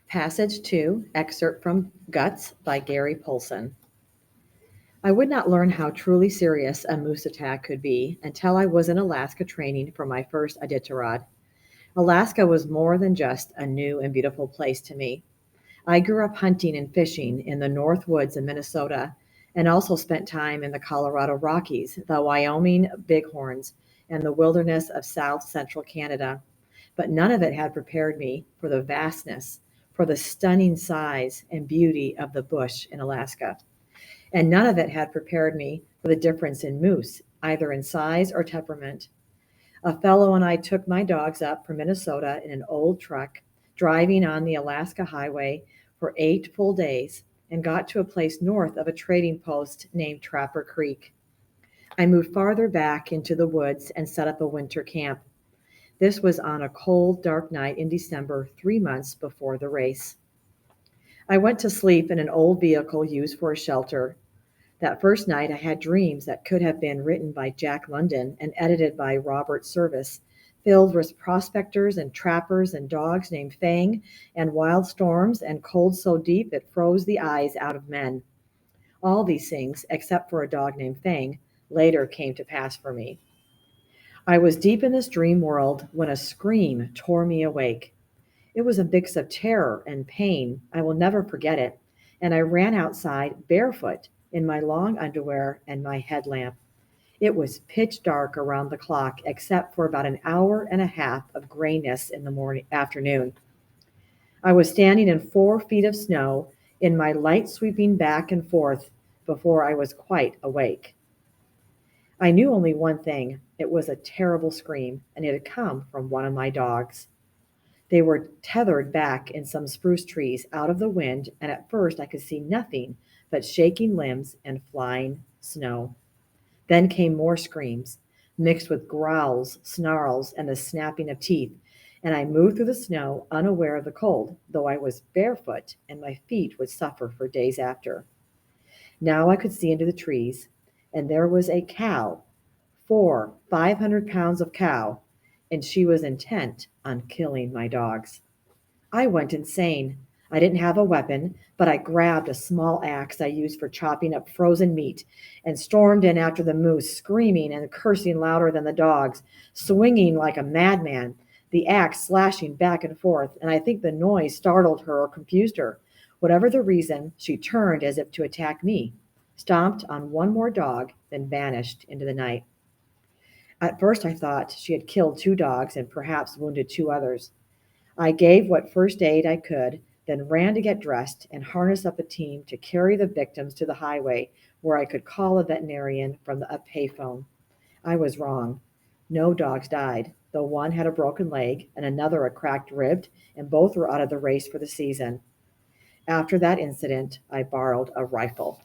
Passage 2, excerpt from Guts by Gary Paulsen. I would not learn how truly serious a moose attack could be until I was in Alaska training for my first Iditarod. Alaska was more than just a new and beautiful place to me. I grew up hunting and fishing in the North Woods of Minnesota and also spent time in the Colorado Rockies, the Wyoming Bighorns, and the wilderness of South Central Canada. But none of it had prepared me for the vastness, for the stunning size and beauty of the bush in Alaska. And none of it had prepared me for the difference in moose, either in size or temperament. A fellow and I took my dogs up from Minnesota in an old truck, driving on the Alaska highway for 8 full days, and got to a place north of a trading post named Trapper Creek. I moved farther back into the woods and set up a winter camp. This was on a cold, dark night in December, 3 months before the race. I went to sleep in an old vehicle used for a shelter. That first night I had dreams that could have been written by Jack London and edited by Robert Service, filled with prospectors and trappers and dogs named Fang and wild storms and cold so deep it froze the eyes out of men. All these things, except for a dog named Fang, later came to pass for me. I was deep in this dream world when a scream tore me awake. It was a mix of terror and pain. I will never forget it. And I ran outside barefoot in my long underwear and my headlamp. It was pitch dark around the clock, except for about an hour and a half of grayness in the afternoon. I was standing in 4 feet of snow in my light sweeping back and forth before I was quite awake. I knew only one thing. It was a terrible scream, and it had come from one of my dogs. They were tethered back in some spruce trees out of the wind, and at first I could see nothing but shaking limbs and flying snow. Then came more screams, mixed with growls, snarls, and the snapping of teeth, and I moved through the snow unaware of the cold, though I was barefoot and my feet would suffer for days after. Now I could see into the trees, and there was a cow, 500 pounds of cow, and she was intent on killing my dogs. I went insane. I didn't have a weapon, but I grabbed a small axe I used for chopping up frozen meat and stormed in after the moose, screaming and cursing louder than the dogs, swinging like a madman, the axe slashing back and forth, and I think the noise startled her or confused her. Whatever the reason, she turned as if to attack me, stomped on one more dog, then vanished into the night. At first I thought she had killed 2 dogs and perhaps wounded 2 others. I gave what first aid I could, then ran to get dressed and harness up a team to carry the victims to the highway where I could call a veterinarian from a payphone. I was wrong. No dogs died, though one had a broken leg and another a cracked rib, and both were out of the race for the season. After that incident, I borrowed a rifle.